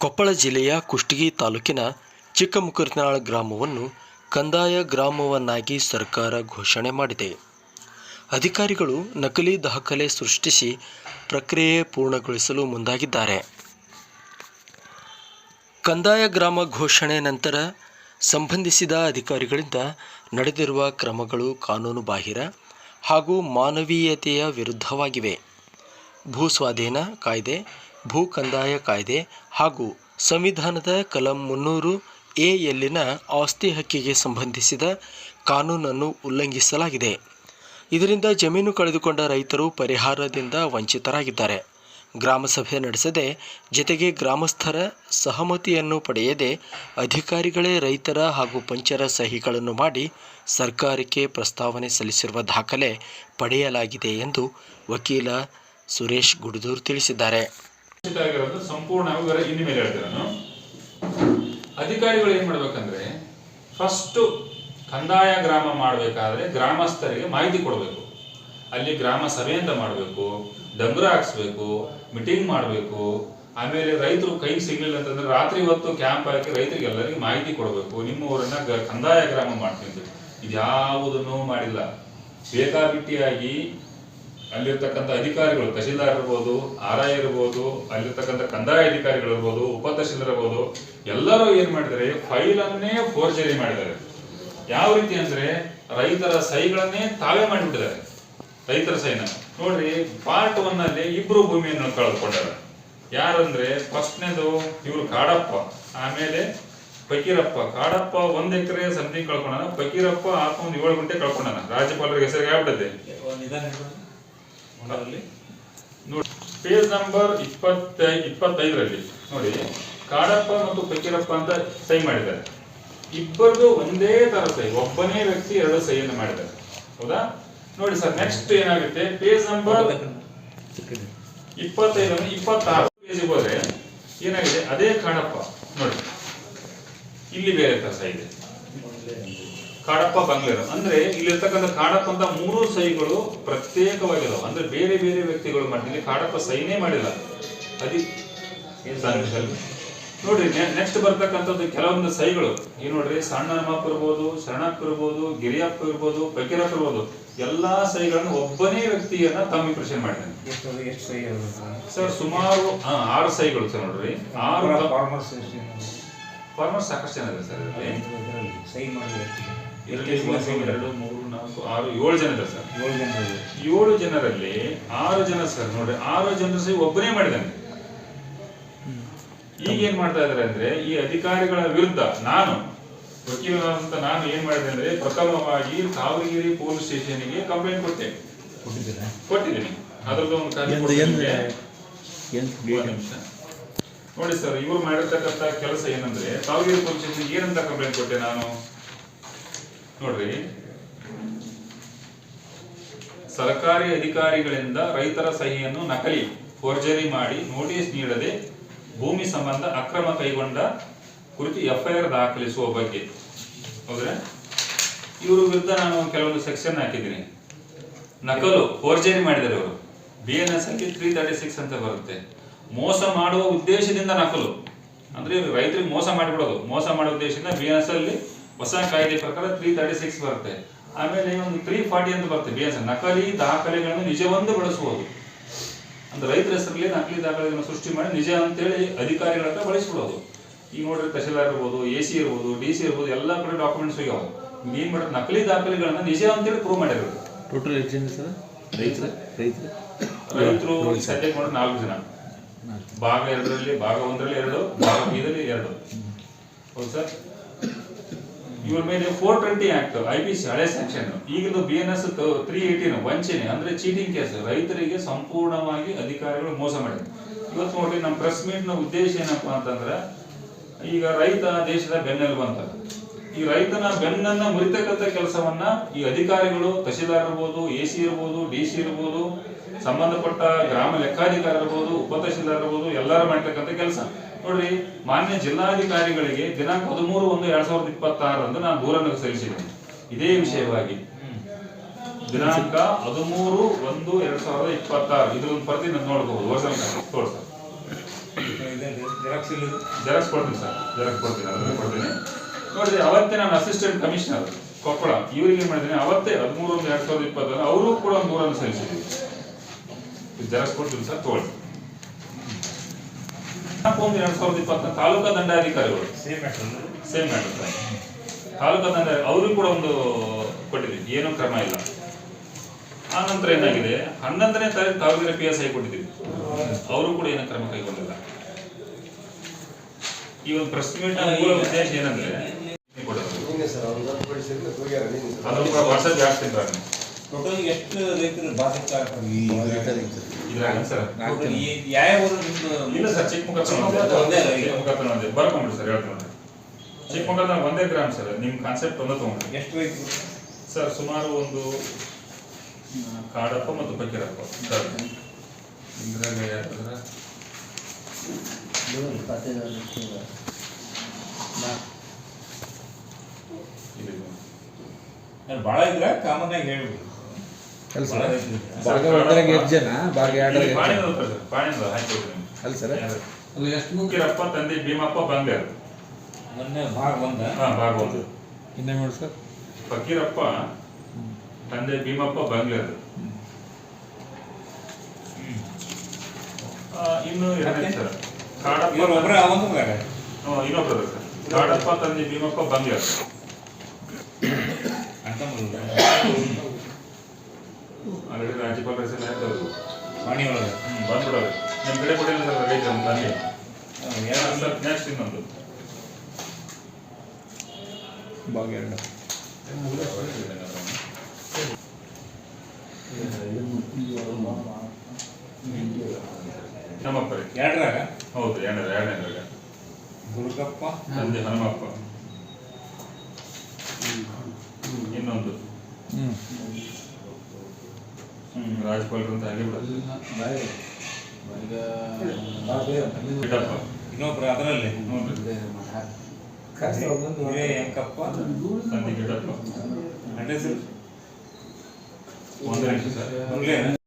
ಕೊಪ್ಪಳ ಜಿಲ್ಲೆಯ ಕುಷ್ಟಗಿ ತಾಲೂಕಿನ ಚಿಕ್ಕಮುಕುರ್ನಾಳ ಗ್ರಾಮವನ್ನು ಕಂದಾಯ ಗ್ರಾಮವನ್ನಾಗಿ ಸರ್ಕಾರ ಘೋಷಣೆ ಮಾಡಿದೆ. ಅಧಿಕಾರಿಗಳು ನಕಲಿ ದಾಖಲೆ ಸೃಷ್ಟಿಸಿ ಪ್ರಕ್ರಿಯೆ ಪೂರ್ಣಗೊಳಿಸಲು ಮುಂದಾಗಿದ್ದಾರೆ. ಕಂದಾಯ ಗ್ರಾಮ ಘೋಷಣೆ ನಂತರ ಸಂಬಂಧಿಸಿದ ಅಧಿಕಾರಿಗಳಿಂದ ನಡೆದಿರುವ ಕ್ರಮಗಳು ಕಾನೂನುಬಾಹಿರ ಹಾಗೂ ಮಾನವೀಯತೆಯ ವಿರುದ್ಧವಾಗಿವೆ. ಭೂ ಸ್ವಾಧೀನ ಕಾಯ್ದೆ, ಭೂ ಕಂದಾಯ ಕಾಯ್ದೆ ಹಾಗೂ ಸಂವಿಧಾನದ ಕಲಂ 300A ಯಲ್ಲಿನ ಆಸ್ತಿ ಹಕ್ಕಿಗೆ ಸಂಬಂಧಿಸಿದ ಕಾನೂನನ್ನು ಉಲ್ಲಂಘಿಸಲಾಗಿದೆ. ಇದರಿಂದ ಜಮೀನು ಕಳೆದುಕೊಂಡ ರೈತರು ಪರಿಹಾರದಿಂದ ವಂಚಿತರಾಗಿದ್ದಾರೆ. ಗ್ರಾಮಸಭೆ ನಡೆಸದೆ, ಜತೆಗೆ ಗ್ರಾಮಸ್ಥರ ಸಹಮತಿಯನ್ನು ಪಡೆಯದೆ ಅಧಿಕಾರಿಗಳೇ ರೈತರ ಹಾಗೂ ಪಂಚರ ಸಹಿಗಳನ್ನು ಮಾಡಿ ಸರ್ಕಾರಕ್ಕೆ ಪ್ರಸ್ತಾವನೆ ಸಲ್ಲಿಸಿರುವ ದಾಖಲೆ ಪಡೆಯಲಾಗಿದೆ ಎಂದು ವಕೀಲ ಸುರೇಶ್ ಗುಡದೂರ್ ತಿಳಿಸಿದ್ದಾರೆ. ಸಂಪೂರ್ಣವಾಗಿ ಇನ್ನು ಮೇಲೆ ಹೇಳ್ತಾರೆ. ಅಧಿಕಾರಿಗಳು ಏನ್ ಮಾಡ್ಬೇಕಂದ್ರೆ, ಫಸ್ಟ್ ಕಂದಾಯ ಗ್ರಾಮ ಮಾಡಬೇಕಾದ್ರೆ ಗ್ರಾಮಸ್ಥರಿಗೆ ಮಾಹಿತಿ ಕೊಡಬೇಕು. ಅಲ್ಲಿ ಗ್ರಾಮ ಸಭೆ ಅಂತ ಮಾಡಬೇಕು, ಡಂಗುರ ಹಾಕ್ಸ್ಬೇಕು, ಮೀಟಿಂಗ್ ಮಾಡಬೇಕು. ಆಮೇಲೆ ರೈತರು ಕೈಗೆ ಸಿಗ್ಲಿಲ್ಲ ಅಂತಂದ್ರೆ ರಾತ್ರಿ ಹೊತ್ತು ಕ್ಯಾಂಪ್ ಹಾಕಿ ರೈತರಿಗೆ ಎಲ್ಲರಿಗೂ ಮಾಹಿತಿ ಕೊಡಬೇಕು. ನಿಮ್ಮ ಊರನ್ನ ಕಂದಾಯ ಗ್ರಾಮ ಮಾಡ್ತೀನಿ. ಇದ್ಯಾವುದನ್ನು ಮಾಡಿಲ್ಲ. ಬೇಕಾಬಿಟ್ಟಿಯಾಗಿ ಅಲ್ಲಿರ್ತಕ್ಕಂಥ ಅಧಿಕಾರಿಗಳು, ತಹಶೀಲ್ದಾರ್ ಇರ್ಬೋದು, RI ಇರ್ಬೋದು, ಅಲ್ಲಿರ್ತಕ್ಕಂಥ ಕಂದಾಯ ಅಧಿಕಾರಿಗಳು ಇರ್ಬೋದು, ಉಪ ತಹಶೀಲ್ದಾರ್ ಇರ್ಬೋದು, ಎಲ್ಲರೂ ಏನ್ ಮಾಡಿದ್ದಾರೆ, ಫೈಲ್ ಅನ್ನೇ ಫೋರ್ಜರಿ ಮಾಡಿದ್ದಾರೆ. ಯಾವ ರೀತಿ ಅಂದ್ರೆ ರೈತರ ಸಹಿಗಳನ್ನೇ ತಾವೇ ಮಾಡಿಬಿಟ್ಟಿದ್ದಾರೆ. ರೈತರ ಸಹಿನ ನೋಡ್ರಿ, ಪಾರ್ಟ್ 1 ಅಲ್ಲಿ ಇಬ್ರು ಭೂಮಿಯನ್ನು ಕಳೆದುಕೊಂಡಾರೆ. ಯಾರಂದ್ರೆ ಫಸ್ಟ್ನೇದು ಇವ್ರು ಕಾಡಪ್ಪ, ಆಮೇಲೆ ಫಕೀರಪ್ಪ. ಕಾಡಪ್ಪ 1 ಎಕರೆ ಸಮಥಿಂಗ್ ಕಳ್ಕೊಂಡಾನ, ಫಕೀರಪ್ಪ ಆತ 7 ಗುಂಟೆ ಕಳ್ಕೊಂಡಾನ. ರಾಜ್ಯಪಾಲರಿಗೆ ಹೆಸರಿಗೆ ಆಗ್ಬಿಡುತ್ತೆ. ನೋಡಿ ಪೇಜ್ ನಂಬರ್ 25ರಲ್ಲಿ ನೋಡಿ, ಕಾಡಪ್ಪ ಮತ್ತು ಫಕೀರಪ್ಪ ಅಂತ ಸಹಿ ಮಾಡಿದ್ದಾರೆ. ಇಬ್ಬರದು ಒಂದೇ ತರ ಸಹಿ, ಒಬ್ಬನೇ ವ್ಯಕ್ತಿ 2 ಸಹಿಯನ್ನು ಮಾಡಿದ್ದಾರೆ. ಹೌದಾ? ನೋಡಿ ಸರ್, ನೆಕ್ಸ್ಟ್ ಏನಾಗುತ್ತೆ, ಪೇಜ್ ನಂಬರ್ 26 ಪೇಜಿಗೆ ಹೋದ್ರೆ ಏನಾಗಿದೆ, ಅದೇ ಕಾಡಪ್ಪ ನೋಡಿ, ಇಲ್ಲಿ ಬೇರೆ ತರ ಸಹಿ ಇದೆ. ಕಾಡಪ್ಪ ಬಂಗ್ಲೇರು ಅಂದ್ರೆ ಇಲ್ಲಿರ್ತಕ್ಕಂಥ ಕಾಡಪ್ಪ ಅಂತ 3 ಸಹಿಗಳು ಪ್ರತ್ಯೇಕವಾಗಿದಾವೆ. ಅಂದ್ರೆ ಬೇರೆ ಬೇರೆ ವ್ಯಕ್ತಿಗಳು ಮಾಡಿದ್ರೆ ಕಾಡಪ್ಪ ಸಹಿನೇ ಮಾಡಿಲ್ಲ. ನೋಡ್ರಿ, ನೆಕ್ಸ್ಟ್ ಬರ್ತಕ್ಕಂಥದ್ದು ಕೆಲವೊಂದು ಸಹಿಗಳು ಈ ನೋಡ್ರಿ, ಸಣ್ಣನಮ್ಮಪ್ಪ ಇರ್ಬೋದು, ಶರಣಪ್ಪ ಇರ್ಬೋದು, ಗಿರಿಯಪ್ಪ ಇರ್ಬೋದು, ಫಕೀರಪ್ಪ ಇರ್ಬೋದು, ಎಲ್ಲಾ ಸಹಿಗಳನ್ನು ಒಬ್ಬನೇ ವ್ಯಕ್ತಿಯನ್ನ ತಮ್ಮ ಇಂಪ್ರೆಷನ್ ಮಾಡಿದ್ದಾನೆ. ಸರ್ ಸುಮಾರು 6 ಸಹಿಗಳು ಸರ್. ನೋಡ್ರಿ, 6 ಫಾರ್ಮರ್ಸ್ ಸಾಕಷ್ಟು ಜನ ಇದೆ ಸರ್. ಸಹಿ ಮಾಡಿದ್ರೆ 2, 3, 4, 6, 7 ಜನ ಇದೆ ಸರ್. 7 ಜನರಲ್ಲಿ 6 ಜನ ಸರ್. ನೋಡ್ರಿ, 6 ಜನರು ಸಹ ಒಬ್ಬನೇ ಮಾಡಿದ್ದಾನೆ. ಈಗ ಏನ್ ಮಾಡ್ತಾ ಇದಾರೆ ಅಂದ್ರೆ, ಈ ಅಧಿಕಾರಿಗಳ ವಿರುದ್ಧ ನಾನು ವಕೀಲ ಅಂತ ನಾನು ಏನ್ ಮಾಡಿದೆ ಅಂದ್ರೆ, ಪ್ರಥಮವಾಗಿ ತಾವರಗಿರಿ ಪೊಲೀಸ್ ಸ್ಟೇಷನ್ಗೆ ಕಂಪ್ಲೇಂಟ್ ಕೊಟ್ಟಿದ್ದೀನಿ. ಅದರದ್ದು ಒಂದು ನೋಡಿ ಸರ್, ಇವ್ರು ಮಾಡಿರ್ತಕ್ಕಂಥ ಕೆಲಸ ಏನಂದ್ರೆ, ತಾವರಗಿರಿ ಪೊಲೀಸ್ ಸ್ಟೇಷನ್ ಏನಂತ ಕಂಪ್ಲೇಂಟ್ ಕೊಟ್ಟೆ ನಾನು ನೋಡ್ರಿ, ಸರ್ಕಾರಿ ಅಧಿಕಾರಿಗಳಿಂದ ರೈತರ ಸಹಿಯನ್ನು ನಕಲಿ ಫೋರ್ಜರಿ ಮಾಡಿ ನೋಟಿಸ್ ನೀಡದೆ ಭೂಮಿ ಸಂಬಂಧ ಅಕ್ರಮ ಕೈಗೊಂಡ ಕುರಿತು FIR ದಾಖಲಿಸುವ ಬಗ್ಗೆ. ಹೌದ್ರೆ, ಇವರು ವಿರುದ್ಧ ನಾನು ಕೆಲವೊಂದು ಸೆಕ್ಷನ್ ಹಾಕಿದ್ದೀನಿ. ನಕಲು ಫೋರ್ಜರಿ ಮಾಡಿದ್ದಾರೆ ಇವರು. BNS ಅಲ್ಲಿ 336 ಅಂತ ಬರುತ್ತೆ. ಮೋಸ ಮಾಡುವ ಉದ್ದೇಶದಿಂದ ನಕಲು ಅಂದ್ರೆ ರೈತರಿಗೆ ಮೋಸ ಮಾಡಿಬಿಡೋದು. ಮೋಸ ಮಾಡುವ ಉದ್ದೇಶದಿಂದ BNS ಅಲ್ಲಿ ಹೊಸ ಕಾಯ್ದೆ ಪ್ರಕಾರ 336 ಬರುತ್ತೆ. ಆಮೇಲೆ ಒಂದು 340 ಅಂತ ಬರುತ್ತೆ BNS, ನಕಲಿ ದಾಖಲೆಗಳನ್ನು ನಿಜವೆಂದು ಬಳಸುವುದು. ಅಂದ್ರೆ ರೈತರ ಹೆಸರಲ್ಲಿ ನಕಲಿ ದಾಖಲೆಗಳನ್ನು ಸೃಷ್ಟಿ ಮಾಡಿ ನಿಜ ಅಂತೇಳಿ ಅಧಿಕಾರಿಗಳ ಹತ್ರ ಬಳಸಿಬಿಡೋದು. ಈಗ ನೋಡ್ರಿ, ತಹಶೀಲ್ದಾರ್ ಇರ್ಬೋದು, AC ಇರ್ಬೋದು, DC ಇರ್ಬೋದು, ಎಲ್ಲ ಕಡೆ ಡಾಕ್ಯುಮೆಂಟ್ಸ್ ಹೋಗ್ಯಾವ. ಏನ್ ಮಾಡೋದು, ನಕಲಿ ದಾಖಲೆಗಳನ್ನ ನಿಜ ಅಂತೇಳಿ ಪ್ರೂವ್ ಮಾಡಿರೋದು. ಟೋಟಲ್ ಎಷ್ಟು ಜನ ಸರ್ ರೈತರು? ಸದ್ಯಕ್ಕೆ ನೋಡ್ರಿ 4 ಜನ. ಭಾಗ 2ರಲ್ಲಿ, ಭಾಗ 1ರಲ್ಲಿ 2, ಭಾಗ 2ರಲ್ಲಿ 2. ಹೌದು ಸರ್. ಇವ್ರ ಮೇಲೆ 420 ಆಕ್ಟ್ IPC ಹಳೆ ಸೆಕ್ಷನ್. ಈಗಿಂದು BNS 318 ವಂಚನೆ ಅಂದ್ರೆ ಚೀಟಿಂಗ್ ಕೇಸ್. ರೈತರಿಗೆ ಸಂಪೂರ್ಣವಾಗಿ ಅಧಿಕಾರಿಗಳು ಮೋಸ ಮಾಡಿದ್ರು. ಇವತ್ತು ನೋಡ್ರಿ, ನಮ್ಮ ಪ್ರೆಸ್ ಮೀಟ್ ನ ಉದ್ದೇಶ ಏನಪ್ಪಾ ಅಂತಂದ್ರೆ, ಈಗ ರೈತ ದೇಶದ ಬೆನ್ನೆಲುಬು ಅಂತ. ಈ ರೈತನ ಬೆನ್ನನ್ನ ಮುರಿತಕ್ಕಂಥ ಕೆಲಸವನ್ನ ಈ ಅಧಿಕಾರಿಗಳು, ತಹಶೀಲ್ದಾರ್ ಇರ್ಬೋದು, AC ಇರ್ಬೋದು, DC ಇರ್ಬೋದು, ಸಂಬಂಧಪಟ್ಟ ಗ್ರಾಮ ಲೆಕ್ಕಾಧಿಕಾರಿ ಇರ್ಬೋದು, ಉಪ ತಹಶೀಲ್ದಾರ್ ಇರ್ಬೋದು, ಎಲ್ಲರೂ ಮಾಡ್ತಕ್ಕಂಥ ಕೆಲಸ. ನೋಡ್ರಿ, ಮಾನ್ಯ ಜಿಲ್ಲಾಧಿಕಾರಿಗಳಿಗೆ ದಿನಾಂಕ 13/1/2026 ನಾನು ದೂರನ್ನು ಸಲ್ಲಿಸಿದ್ದೇನೆ ಇದೇ ವಿಷಯವಾಗಿ. ದಿನಾಂಕ 13/1/2026 ಇದೊಂದು ಪ್ರತಿ ನೋಡಬಹುದು. ಜೆರಾಕ್ಸ್ ಕೊಡ್ತೀನಿ ಸರ್, ಜೆರಾಕ್ಸ್ ಕೊಡ್ತೀನಿ, ಅದರಲ್ಲಿ ಕೊಡ್ತೀನಿ. ನೋಡಿರಿ, ಅವತ್ತೇ ನಾನು ಅಸಿಸ್ಟೆಂಟ್ ಕಮಿಷನರ್ ಕೊಪ್ಪಳ ಇವರಿಗೆ ಏನು ಮಾಡಿದ್ದೀನಿ, ಅವತ್ತೇ 13/1/2020 ಅವರು ಕೂಡ ಒಂದು ದೂರನ್ನು ಸಲ್ಲಿಸಿದ್ದೀವಿ. ಜೆರಾಕ್ಸ್ ಕೊಡ್ತೀನಿ ಸರ್, ತಗೊಳ್ಳಿ. 4/1/2020 ತಾಲೂಕಾ ದಂಡಾಧಿಕಾರಿಗಳು ಸೇಮ್ ಮ್ಯಾಟರ್ ಸರ್. ತಾಲೂಕಾ ದಂಡ ಅವ್ರಿಗೂ ಕೂಡ ಒಂದು ಕೊಟ್ಟಿದ್ದೀವಿ, ಏನೂ ಕ್ರಮ ಇಲ್ಲ. ಆ ನಂತರ ಏನಾಗಿದೆ, 11ನೇ ತಾರೀಕು ತಾವರೆಕೆರೆ PSI ಕೊಟ್ಟಿದ್ದೀವಿ, ಅವರು ಕೂಡ ಏನೋ ಕ್ರಮ ಕೈಗೊಂಡಿಲ್ಲ. ಈ ಒಂದು ಪ್ರೆಸ್ ಮೀಟ್ ಮೂಲ ಉದ್ದೇಶ ಏನಂದ್ರೆ ಅದ್ರ ವರ್ಷ ಜಾಸ್ತಿ ಟೋಟಲ್ ಎಷ್ಟು ರೈತರು ಬಾಧಿತ ಇದ್ರಾಗ ಸರ್ ಯಾವ ಇಲ್ಲ ಸರ್, ಚಿಕ್ಕಮಗಳೂರು ಒಂದೇ ಬರ್ಕೊಂಬಿಡಿ ಸರ್, ಹೇಳ್ತೀನಿ ನೋಡ್ರಿ. ಚಿಕ್ಕಮಗಳೂರು ಒಂದೇ ಗ್ರಾಮ ಸರ್, ನಿಮ್ಮ ಕಾನ್ಸೆಪ್ಟ್ ಒಂದೇ ತೊಗೊಂಡ್ರಿ. ಎಷ್ಟು ರೈತರು ಸರ್? ಸುಮಾರು ಒಂದು ಕಾಡಪ್ಪ ಮತ್ತು ಬಕೀರಪ್ಪ ಸರ್. ಇದ್ರಾಗ ಯಾರು ಭಾಳ ಇದ್ರ ಕಾಮನ್ ಆಗಿ ಹೇಳ್ಬಿಡಿ. ಅಲ್ಲ ಸರ್, ಬಕೀರಪ್ಪ ತಂದೆ ಭೀಮಪ್ಪ ಬಂಗಾರ ಮೊನ್ನೆ ಭಾಗ ಒಂದ ಭಾಗ ಒಂದು. ಇನ್ನೇ ನೋಡಿ ಸರ್, ಫಕೀರಪ್ಪ ತಂದೆ ಭೀಮಪ್ಪ ಬಂಗ್ಲಾರ್. ಇನ್ನು ಎರಡನೇ ಸರ್ ಕಾಡಪ್ಪ ಒಬ್ಬರೇ ಅವೊಂದಾಗ ಇನ್ನೊಬ್ರು ಸರ್, ಕಾಡಪ್ಪ ತಂದೆ ಭೀಮಪ್ಪ ಬಂಗ್ಲಾರ್ ಅಂತ ಆಲ್ರೆಡಿ ರಾಜ್ಯಪಾಲ ಹೆಸರು ಹಾಕೋದು ವಾಣಿ ಒಳಗೆ ಬಂದ್ಬಿಡೋದು. ನಿಮ್ಮ ಕಡೆ ಕೊಟ್ಟಿಲ್ಲ ಸರ್ ರೈತ ತಂದೆ. ಸರ್ ನೆಕ್ಸ್ಟ್ ಇನ್ನೊಂದು ಭಾಗ 2 ನಮ್ಮಪ್ಪ ರೀ. ಎರಡರಾಗ ಹೌದು, ಎರಡನೇದ್ರಾಗ ದುರ್ಗಪ್ಪ ತಂದೆ ಹನುಮಪ್ಪ. ಇನ್ನೊಂದು ರಾಜ್ಪಾಲರು ಅಂತ ಹಾಗೆ ಬಿಡೋದು. ಗಿಡಪ್ಪ ಇನ್ನೊಬ್ರು ಅದರಲ್ಲಿ ನೋಡ್ರಿ, ಅಂಕಪ್ಪ ತಂದೆ ಗಿಡಪ್ಪ. ಅಡ್ರೆಸ್ ಒಂದು ನಿಮಿಷ ಸರ್.